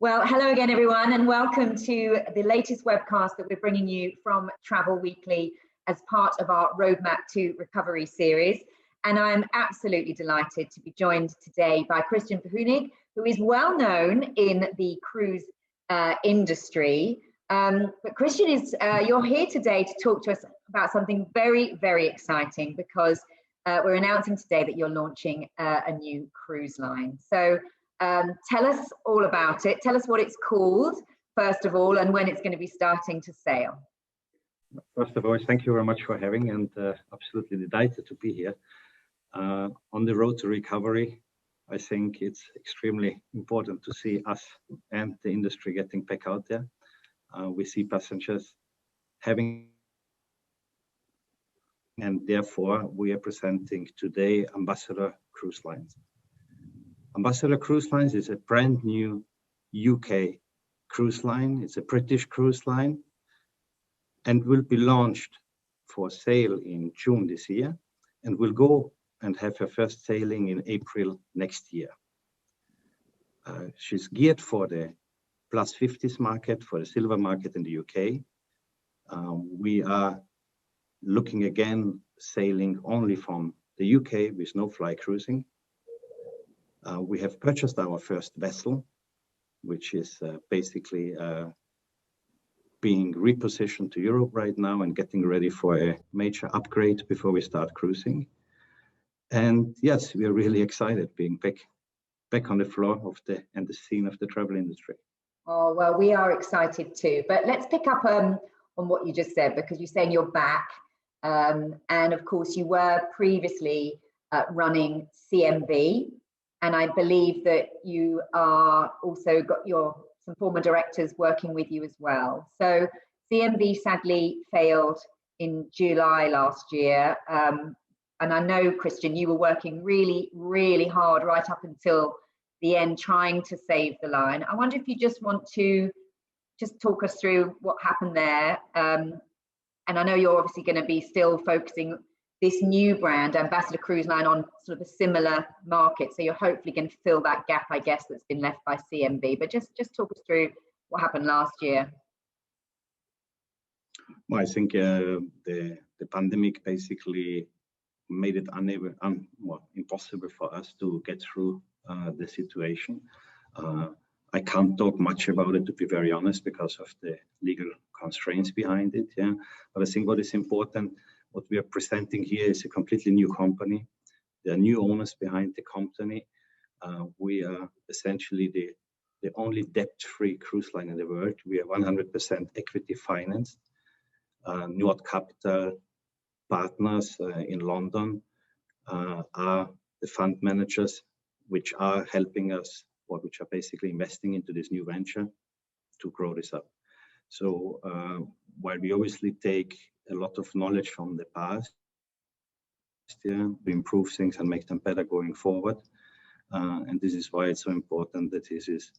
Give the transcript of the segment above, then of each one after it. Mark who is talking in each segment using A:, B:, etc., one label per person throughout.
A: Well, hello again, everyone, and welcome to the latest webcast that we're bringing you from Travel Weekly as part of our Roadmap to Recovery series. And I'm absolutely delighted to be joined today by Christian Verhoonig, who is well known in the cruise industry. But Christian, you're here today to talk to us about something very, very exciting, because we're announcing today that you're launching a new cruise line. So tell us all about it. Tell us what it's called, first of all, and when it's going to be starting to sail.
B: First of all, thank you very much for having, and absolutely delighted to be here. On the road to recovery, I think it's extremely important to see us and the industry getting back out there. We see passengers having, and therefore we are presenting today Ambassador Cruise Lines. Ambassador Cruise Lines is a brand new UK cruise line. It's a British cruise line and will be launched for sale in June this year, and will go and have her first sailing in April next year. She's geared for the plus 50s market, for the silver market in the UK. We are looking again sailing only from the UK with no fly cruising. We have purchased our first vessel, which is basically being repositioned to Europe right now and getting ready for a major upgrade before we start cruising. And yes, we are really excited being back on the floor of the scene of the travel industry.
A: Oh, well, we are excited too. But let's pick up on what you just said, because you're saying you're back. And of course, you were previously running CMB. And I believe that you are also got some former directors working with you as well. So CMB sadly failed in July last year. And I know, Christian, you were working really, really hard right up until the end, trying to save the line. I wonder if you just want to just talk us through what happened there. And I know you're obviously going to be still focusing this new brand, Ambassador Cruise Line, on sort of a similar market. So you're hopefully going to fill that gap, I guess, that's been left by CMB. But just talk us through what happened last year.
B: Well, I think the pandemic basically made it impossible for us to get through the situation. I can't talk much about it, to be very honest, because of the legal constraints behind it. Yeah, but I think what is important, what we are presenting here, is a completely new company. There are new owners behind the company. We are essentially the only debt-free cruise line in the world. We are 100% equity financed. Nord Capital partners in London are the fund managers, which are helping us, or which are basically investing into this new venture to grow this up. So while we obviously take a lot of knowledge from the past, we improve things and make them better going forward. And this is why it's so important that this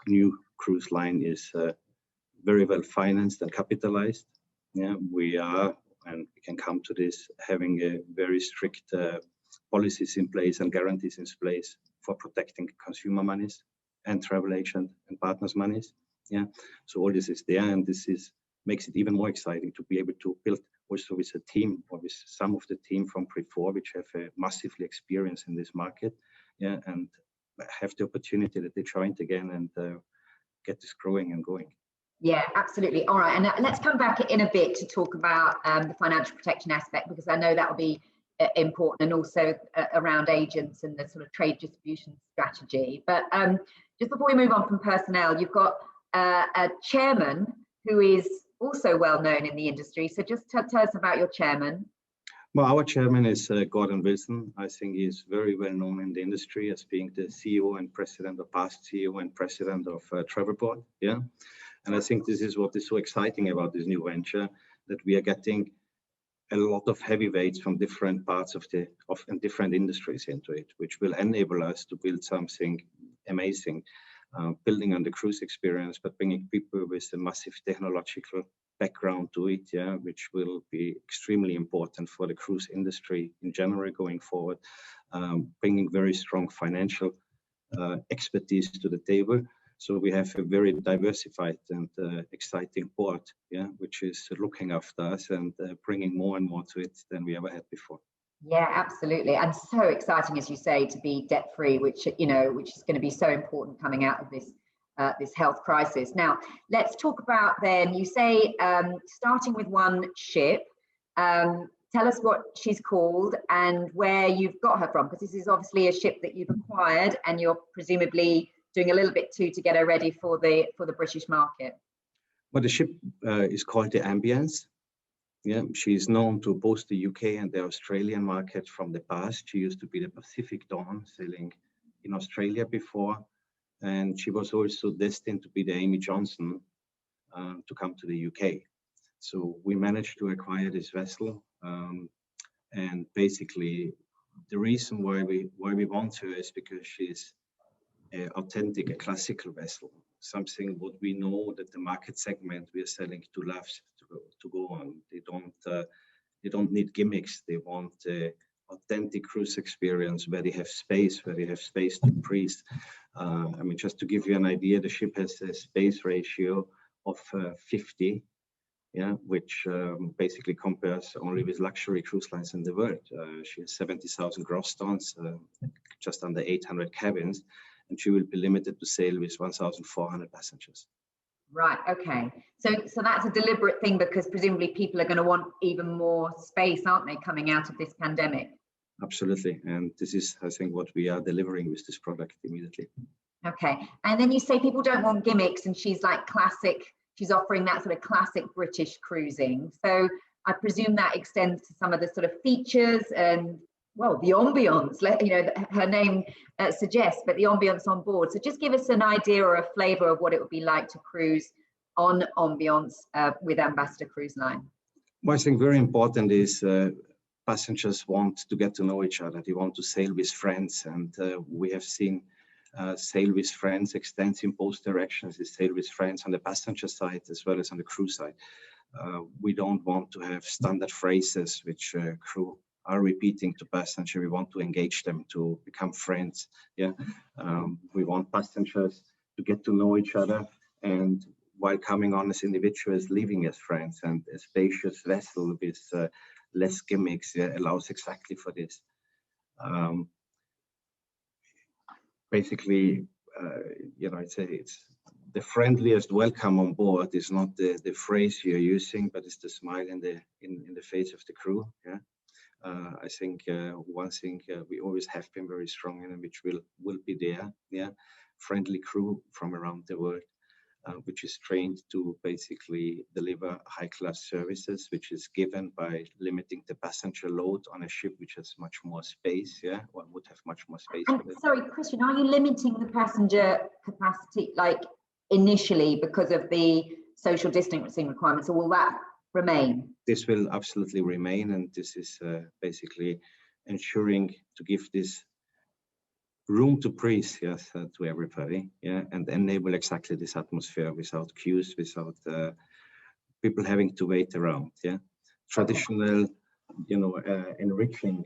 B: new cruise line is very well financed and capitalized. Yeah, we are, and we can come to this, having a very strict policies in place and guarantees in place for protecting consumer monies and travel agent and partners' monies. Yeah, so all this is there, and makes it even more exciting to be able to build also with a team, or with some of the team from Pre4, which have a massively experience in this market. Yeah, and have the opportunity that they joined again and get this growing and going.
A: Yeah, absolutely. All right, and let's come back in a bit to talk about the financial protection aspect, because I know that will be important, and also around agents and the sort of trade distribution strategy. But just before we move on from personnel, you've got a chairman who is also well known in the industry. So just tell us about your chairman.
B: Well, our chairman is Gordon Wilson. I think he's very well known in the industry as being the CEO and president, or past CEO and president of Travelport. Yeah, and I think this is what is so exciting about this new venture, that we are getting a lot of heavyweights from different parts of different industries into it, which will enable us to build something amazing, building on the cruise experience, but bringing people with a massive technological background to it, yeah, which will be extremely important for the cruise industry in general going forward, bringing very strong financial expertise to the table. So we have a very diversified and exciting board, yeah, which is looking after us and bringing more and more to it than we ever had before.
A: Yeah, absolutely. And so exciting, as you say, to be debt-free, which, you know, which is going to be so important coming out of this this health crisis. Now, let's talk about then, you say, starting with one ship, tell us what she's called and where you've got her from, because this is obviously a ship that you've acquired and you're presumably doing a little bit too to get her ready for the British market.
B: Well, the ship is called the Ambience. Yeah, she's known to both the UK and the Australian market from the past. She used to be the Pacific Dawn, sailing in Australia before, and she was also destined to be the Amy Johnson to come to the UK. So we managed to acquire this vessel, and basically the reason why we want her is because she's authentic, a classical vessel, something what we know that the market segment we are selling to loves to go on. They don't need gimmicks. They want authentic cruise experience where they have space to breathe. I mean, just to give you an idea, the ship has a space ratio of 50. Yeah, which basically compares only with luxury cruise lines in the world. She has 70,000 gross tons, just under 800 cabins, and she will be limited to sail with 1,400 passengers.
A: Right, okay. So that's a deliberate thing because presumably people are going to want even more space, aren't they, coming out of this pandemic?
B: Absolutely, and this is, I think, what we are delivering with this product immediately.
A: Okay, and then you say people don't want gimmicks, and she's like classic. She's offering that sort of classic British cruising. So I presume that extends to some of the sort of features and, well, the ambience, you know, her name suggests, but the ambience on board. So just give us an idea or a flavor of what it would be like to cruise on Ambience with Ambassador Cruise Line.
B: Well, I think very important is passengers want to get to know each other. They want to sail with friends, and we have seen sail with friends extends in both directions. Is sail with friends on the passenger side as well as on the crew side. We don't want to have standard phrases which crew are repeating to passenger. We want to engage them to become friends. Yeah, we want passengers to get to know each other, and while coming on as individuals, leaving as friends. And a spacious vessel with less gimmicks allows exactly for this. Basically, you know, I'd say it's the friendliest welcome on board is not the phrase you're using, but it's the smile in the face of the crew. Yeah, I think one thing we always have been very strong in, and which will be there. Yeah, friendly crew from around the world, which is trained to basically deliver high-class services, which is given by limiting the passenger load on a ship which has much more space. Yeah, one would have much more space.
A: And sorry, Christian, are you limiting the passenger capacity, like initially because of the social distancing requirements, or will that remain?
B: This will absolutely remain, and this is basically ensuring to give this room to breathe, yes, to everybody, yeah, and enable exactly this atmosphere without queues, without people having to wait around. Yeah, traditional, you know, enriching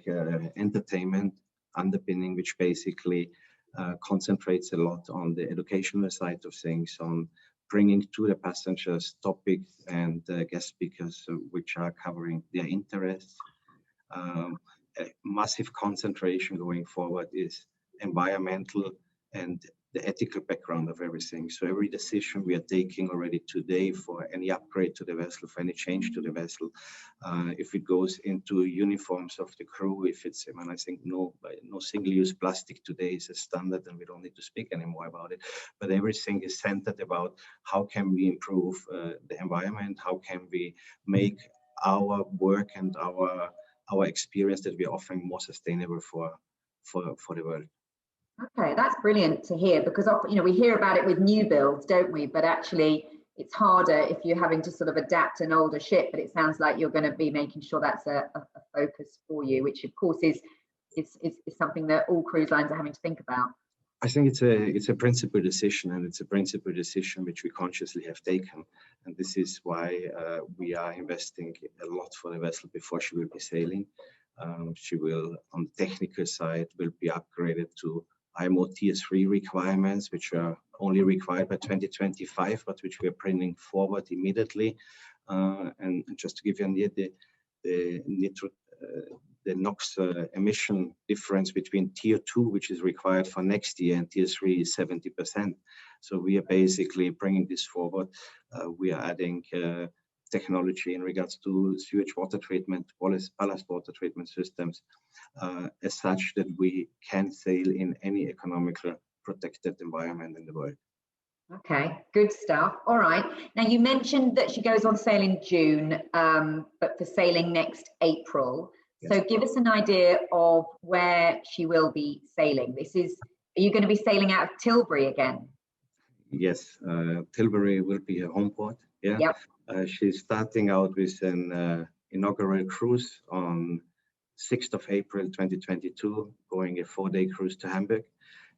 B: entertainment underpinning, which basically concentrates a lot on the educational side of things, on bringing to the passengers topics and guest speakers which are covering their interests. A massive concentration going forward is environmental and the ethical background of everything. So every decision we are taking already today for any upgrade to the vessel, for any change to the vessel, if it goes into uniforms of the crew, if it's, I mean, I think no single-use plastic today is a standard, and we don't need to speak anymore about it. But everything is centered about how can we improve the environment, how can we make our work and our experience that we're offering more sustainable for the world.
A: Okay, that's brilliant to hear, because often, you know, we hear about it with new builds, don't we? But actually, it's harder if you're having to sort of adapt an older ship. But it sounds like you're going to be making sure that's a focus for you, which of course is something that all cruise lines are having to think about.
B: I think it's a principal decision, and it's a principal decision which we consciously have taken, and this is why we are investing a lot for the vessel before she will be sailing. She will, on the technical side, will be upgraded to IMO Tier 3 requirements, which are only required by 2025, but which we are bringing forward immediately. And just to give you an idea, the NOx emission difference between tier 2, which is required for next year, and tier 3 is 70%. So we are basically bringing this forward. We are adding technology in regards to sewage water treatment, ballast water treatment systems, as such that we can sail in any economical protected environment in the world.
A: Okay, good stuff. All right. Now you mentioned that she goes on sale in June, but for sailing next April. Yes. So give us an idea of where she will be sailing. Are you going to be sailing out of Tilbury again?
B: Yes, Tilbury will be her home port. Yeah. Yep. She's starting out with an inaugural cruise on 6th of April 2022, going a 4-day cruise to Hamburg,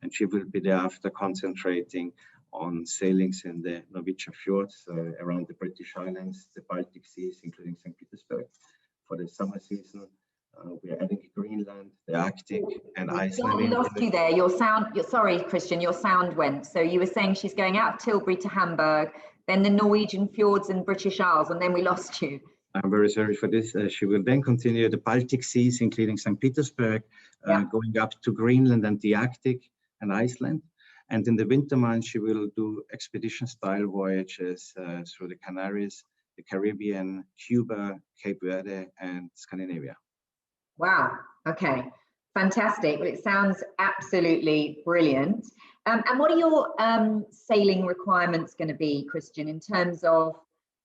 B: and she will be thereafter concentrating on sailings in the Norwegian fjords around the British Islands, the Baltic Seas, including St. Petersburg, for the summer season. We are adding Greenland, the Arctic, and Iceland.
A: We lost you there. Sorry, Christian, your sound went. So you were saying she's going out of Tilbury to Hamburg, then the Norwegian fjords and British Isles, and then we lost you.
B: I'm very sorry for this. She will then continue the Baltic Seas, including St. Petersburg, going up to Greenland and the Arctic and Iceland. And in the winter months, she will do expedition-style voyages through the Canaries, the Caribbean, Cuba, Cape Verde, and Scandinavia.
A: Wow. Okay. Fantastic. Well, it sounds absolutely brilliant. And what are your sailing requirements going to be, Christian, in terms of,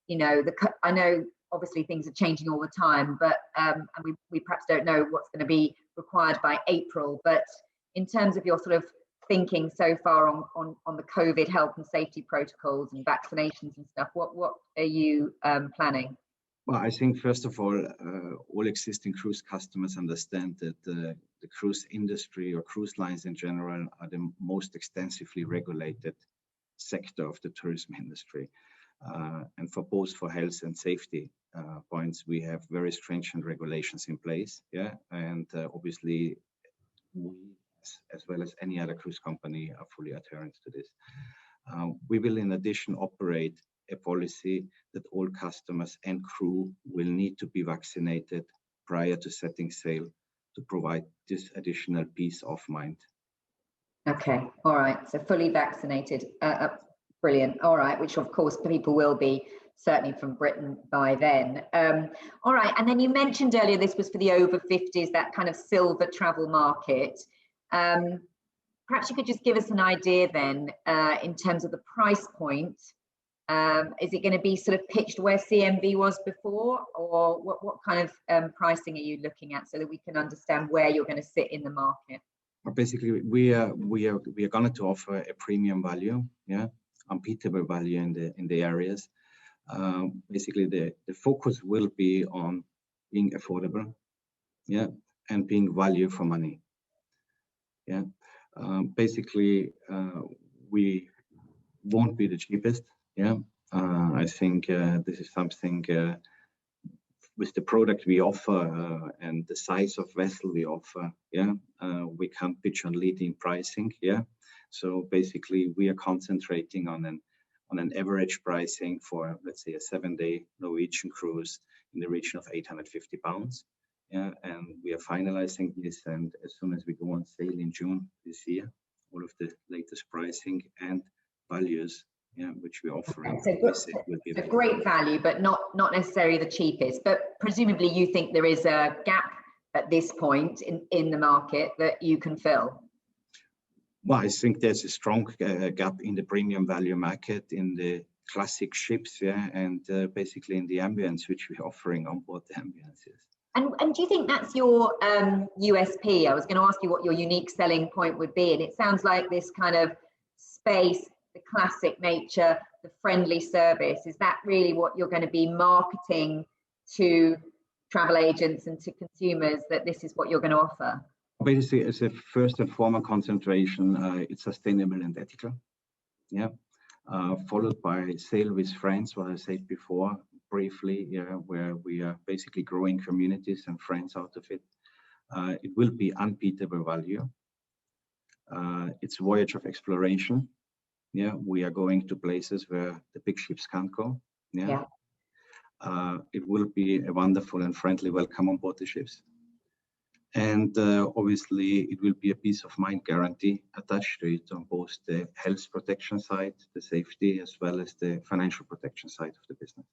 A: I know obviously things are changing all the time, but and we perhaps don't know what's going to be required by April, but in terms of your sort of thinking so far on the COVID health and safety protocols and vaccinations and stuff, what are you planning?
B: Well, I think first of all existing cruise customers understand that the cruise industry or cruise lines in general are the most extensively regulated sector of the tourism industry. And for health and safety points, we have very stringent regulations in place. Yeah, and obviously we, as well as any other cruise company, are fully adherent to this. We will in addition operate a policy that all customers and crew will need to be vaccinated prior to setting sail to provide this additional peace of mind. Okay, all right, so fully vaccinated, brilliant, all right, which of course people will be, certainly from Britain by then. All right, and then you mentioned earlier this was for the over 50s, that kind of silver travel market. Perhaps you could just give us an idea then in terms of the price point. Is it going to be sort of pitched where CMV was before, or what kind of pricing are you looking at so that we can understand where you're going to sit in the market? Well, basically, we are going to offer a premium value, yeah, unbeatable value in the areas. Basically, the focus will be on being affordable, yeah, and being value for money, yeah. Basically, we won't be the cheapest. Yeah, I think this is something with the product we offer and the size of vessel we offer. Yeah, we can't pitch on leading pricing. Yeah, so basically we are concentrating on an average pricing for, let's say, a 7-day Norwegian cruise in the region of £850. Yeah, and we are finalizing this, and as soon as we go on sale in June this year, all of the latest pricing and values, yeah, which we offer. Okay, so it's a great value, but not necessarily the cheapest. But presumably you think there is a gap at this point in the market that you can fill. Well, I think there's a strong gap in the premium value market, in the classic ships, yeah, and basically in the Ambience, which we're offering on board the Ambiences. And do you think that's your USP? I was going to ask you what your unique selling point would be, and it sounds like this kind of space, the classic nature, the friendly service. Is that really what you're going to be marketing to travel agents and to consumers, that this is what you're going to offer? Basically, as a first and foremost concentration, it's sustainable and ethical. Yeah, followed by sail with friends, what I said before briefly, yeah, where we are basically growing communities and friends out of it. It will be unbeatable value. It's a voyage of exploration. Yeah, we are going to places where the big ships can't go. Yeah. It will be a wonderful and friendly welcome on board the ships. And obviously, it will be a peace of mind guarantee attached to it on both the health protection side, the safety, as well as the financial protection side of the business.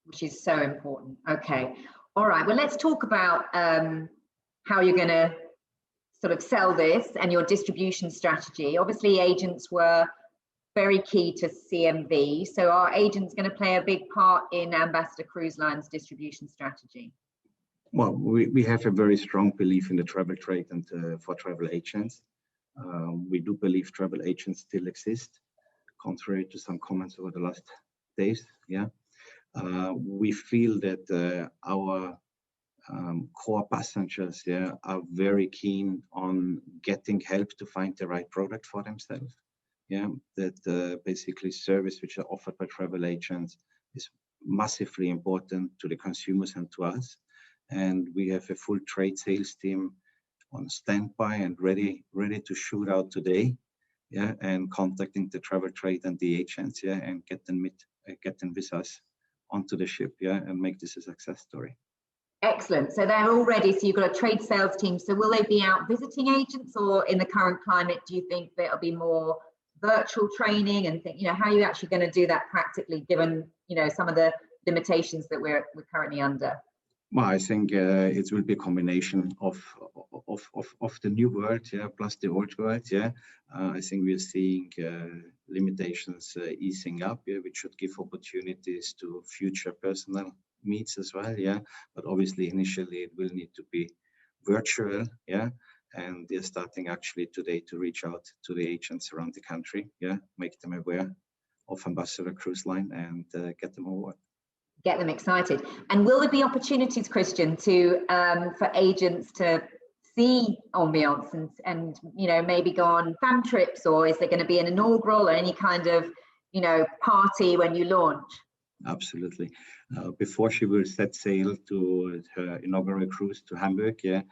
A: Which is so important. Okay. All right. Well, let's talk about how you're going to sort of sell this and your distribution strategy. Obviously, agents were very key to CMV. So are agents going to play a big part in Ambassador Cruise Line's distribution strategy?
B: Well, we have a very strong belief in the travel trade and for travel agents. We do believe travel agents still exist, contrary to some comments over the last days. Yeah, we feel that our core passengers, yeah, are very keen on getting help to find the right product for themselves. Yeah, that basically service which are offered by travel agents is massively important to the consumers and to us. And we have a full trade sales team on standby and ready to shoot out today, yeah, and contacting the travel trade and the agents, yeah, and get them with us onto the ship, yeah, and make this a success story.
A: Excellent. So they're all ready. So you've got a trade sales team. So will they be out visiting agents, or in the current climate, do you think that it'll be more virtual training and think, how are you actually going to do that practically, given some of the limitations that we're currently under?
B: Well, I think it will be a combination of the new world, yeah, plus the old world, yeah. I think we're seeing limitations easing up, yeah, which should give opportunities to future personnel meets as well, yeah. But obviously, initially, it will need to be virtual, yeah. And they're starting actually today to reach out to the agents around the country, yeah, make them aware of Ambassador Cruise Line and get them on board.
A: Get them excited. And will there be opportunities, Christian, to for agents to see Ambience and maybe go on fam trips, or is there going to be an inaugural or any kind of party when you launch?
B: Absolutely. Before she will set sail to her inaugural cruise to Hamburg, yeah,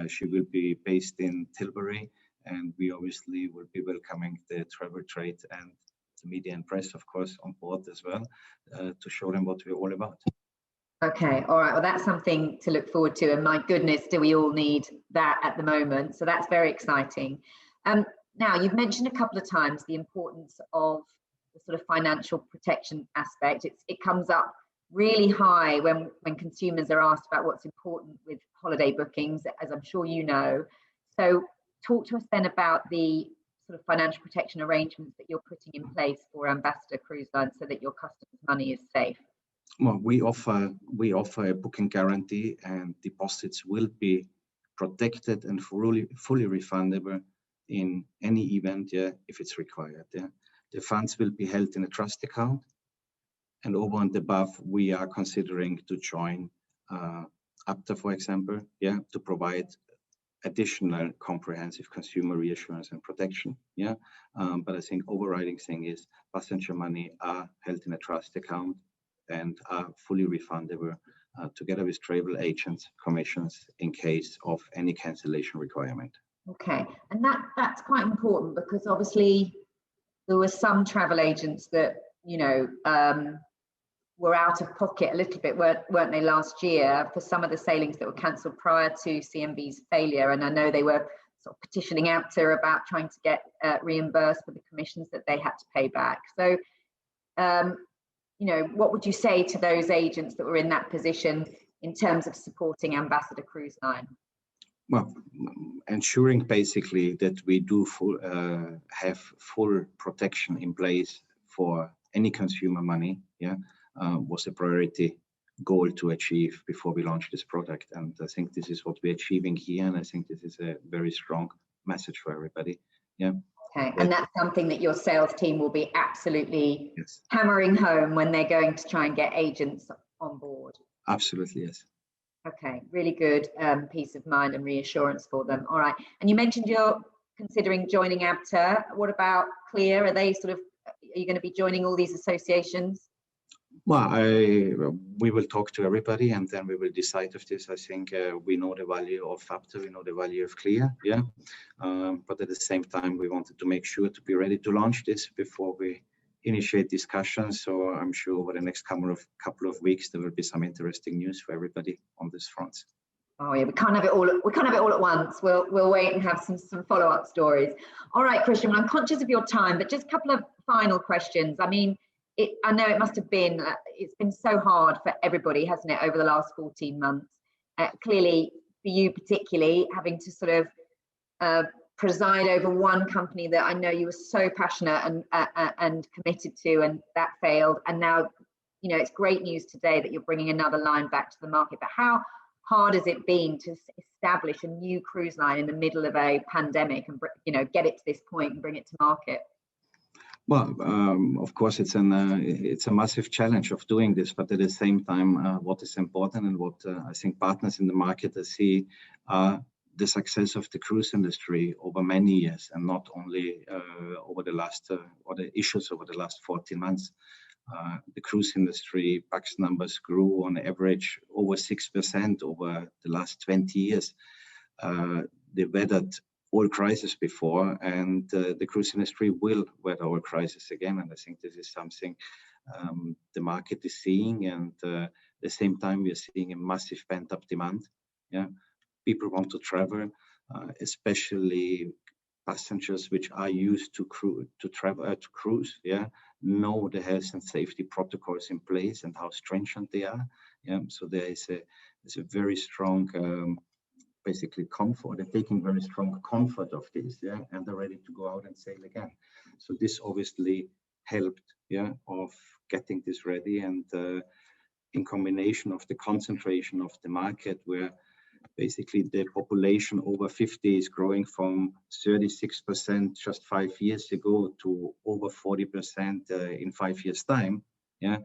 B: she will be based in Tilbury, and we obviously will be welcoming the travel trade and the media and press, of course, on board as well, to show them what we're all about.
A: Okay, all right. Well, that's something to look forward to. And my goodness, do we all need that at the moment? So that's very exciting. Now, you've mentioned a couple of times the importance of the sort of financial protection aspect. It comes up really high when consumers are asked about what's important with holiday bookings, as I'm sure you know. So talk to us then about the sort of financial protection arrangements that you're putting in place for Ambassador Cruise Line so that your customers' money is safe.
B: Well, we offer a booking guarantee, and deposits will be protected and fully refundable in any event, yeah, if it's required. Yeah, the funds will be held in a trust account, and over and above, we are considering to join APTA, for example, yeah, to provide additional comprehensive consumer reassurance and protection. Yeah, but I think overriding thing is passenger money are held in a trust account and are fully refundable together with travel agents' commissions in case of any cancellation requirement.
A: Okay, and that's quite important, because obviously there were some travel agents that were out of pocket a little bit, weren't they, last year for some of the sailings that were cancelled prior to CMV's failure, and I know they were sort of petitioning APTA about trying to get reimbursed for the commissions that they had to pay back. So what would you say to those agents that were in that position in terms of supporting Ambassador Cruise Line?
B: Well, ensuring basically that we do have full protection in place for any consumer money, yeah, was a priority goal to achieve before we launched this product. And I think this is what we're achieving here, and I think this is a very strong message for everybody. Yeah.
A: Okay, and that's something that your sales team will be absolutely
B: yes.
A: hammering home when they're going to try and get agents on board.
B: Absolutely, yes. Okay,
A: really good peace of mind and reassurance for them. All right, and you mentioned you're considering joining APTA. What about CLEAR? Are you going to be joining all these associations?
B: Well, we will talk to everybody and then we will decide of this. I think we know the value of Apto, we know the value of Clear, yeah. But at the same time, we wanted to make sure to be ready to launch this before we initiate discussions. So I'm sure over the next couple of weeks there will be some interesting news for everybody on this front.
A: Oh yeah, we can't have it all. We can't have it all at once. We'll wait and have some follow-up stories. All right, Christian. I'm conscious of your time, but just a couple of final questions. I mean, I know it must have been. It's been so hard for everybody, hasn't it, over the last 14 months? Clearly, for you particularly, having to sort of preside over one company that I know you were so passionate and committed to, and that failed. And now, you know, it's great news today that you're bringing another line back to the market. But how hard has it been to establish a new cruise line in the middle of a pandemic and, you know, get it to this point and bring it to market?
B: Well, of course, it's a massive challenge of doing this, but at the same time, what is important and what I think partners in the market see the success of the cruise industry over many years, and not only over the last or the issues over the last 14 months. The cruise industry PAX numbers grew on average over 6% over the last 20 years. They weathered all crises before, and the cruise industry will weather all crises again. And I think this is something the market is seeing, and at the same time we are seeing a massive pent-up demand. Yeah, people want to travel, especially passengers which are used to cruise. Yeah, know the health and safety protocols in place and how stringent they are. Yeah, so there's a very strong basically comfort. They're taking very strong comfort of this, yeah, and they're ready to go out and sail again. So this obviously helped, yeah, of getting this ready, and in combination of the concentration of the market, where basically the population over 50 is growing from 36% just 5 years ago to over 40% in 5 years' time, yeah,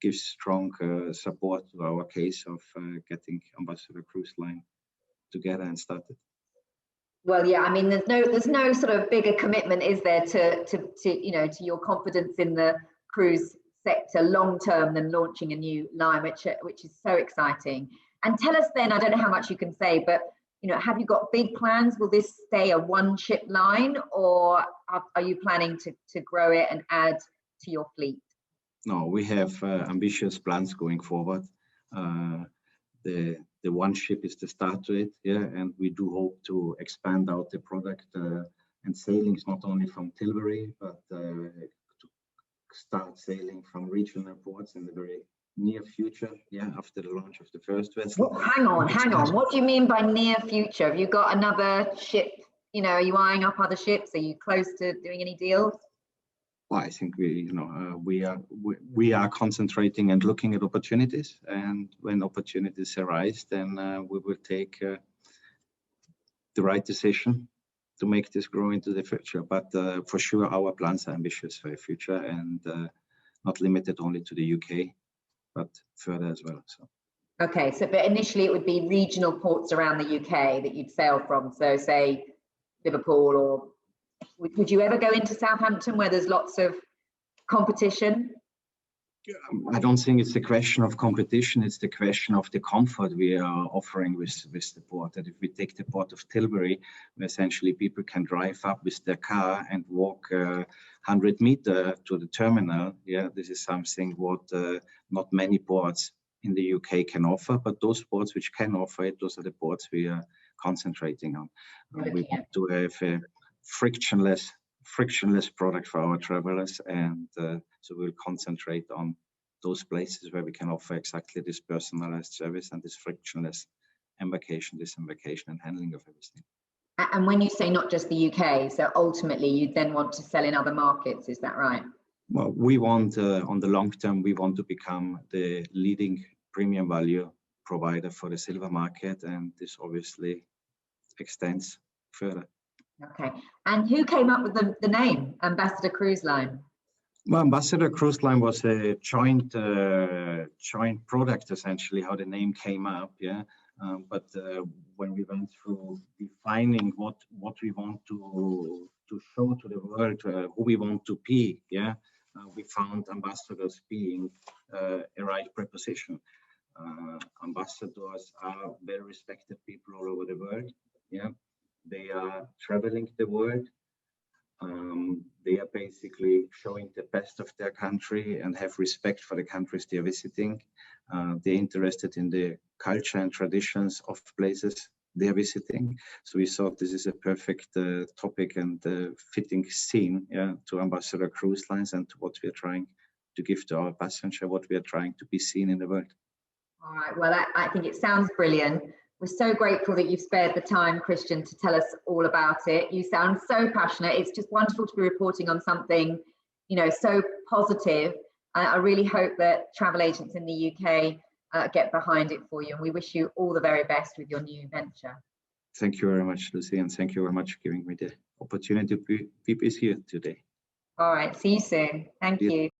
B: gives strong support to our case of getting Ambassador Cruise Line together and started.
A: Well, yeah, I mean, there's no sort of bigger commitment, is there, to you know, to your confidence in the cruise sector long term than launching a new line, which is so exciting. And tell us then, I don't know how much you can say, but you know, have you got big plans? Will this stay a one-ship line, or are you planning to grow it and add to your fleet?
B: No, we have ambitious plans going forward. The one ship is the start to it, yeah, and we do hope to expand out the product and sailings not only from Tilbury, but to start sailing from regional ports in the very near future, yeah, after the launch of the first vessel.
A: Well, hang on. What do you mean by near future? Have you got another ship? You know, are you eyeing up other ships? Are you close to doing any deals?
B: Well, I think we are concentrating and looking at opportunities, and when opportunities arise, then we will take the right decision to make this grow into the future. But for sure, our plans are ambitious for the future, and not limited only to the UK, but further as well. So.
A: Okay, so but initially it would be regional ports around the UK that you'd sail from. So say Liverpool, or would you ever go into Southampton where there's lots of competition?
B: I don't think it's the question of competition, it's the question of the comfort we are offering with the port. That if we take the port of Tilbury, where essentially people can drive up with their car and walk 100 meters to the terminal, yeah, this is something what not many ports in the UK can offer, but those ports which can offer it, those are the ports we are concentrating on. We want to have a frictionless product for our travelers, and so we'll concentrate on those places where we can offer exactly this personalized service and this frictionless embarkation, disembarkation, and handling of everything.
A: And when you say not just the UK, so ultimately you then want to sell in other markets, is that right?
B: Well, we want on the long term, we want to become the leading premium value provider for the silver market, and this obviously extends further.
A: Okay, and who came up with the name Ambassador Cruise Line?
B: Well, Ambassador Cruise Line was a joint product, essentially, how the name came up, yeah. But when we went through defining what we want to show to the world, who we want to be, yeah, we found ambassadors being a right preposition. Ambassadors are very respected people all over the world. Yeah, they are traveling the world. They are basically showing the best of their country and have respect for the countries they are visiting. They're interested in the culture and traditions of places they are visiting. So we thought this is a perfect topic and fitting scene, yeah, to Ambassador Cruise Lines and to what we are trying to give to our passenger, what we are trying to be seen in the world.
A: All right, well, I think it sounds brilliant. We're so grateful that you've spared the time, Christian, to tell us all about it. You sound so passionate. It's just wonderful to be reporting on something, you know, so positive. I really hope that travel agents in the UK get behind it for you, and we wish you all the very best with your new venture.
B: Thank you very much, Lucy, and thank you very much for giving me the opportunity to be here today.
A: All right, see you soon. Thank you.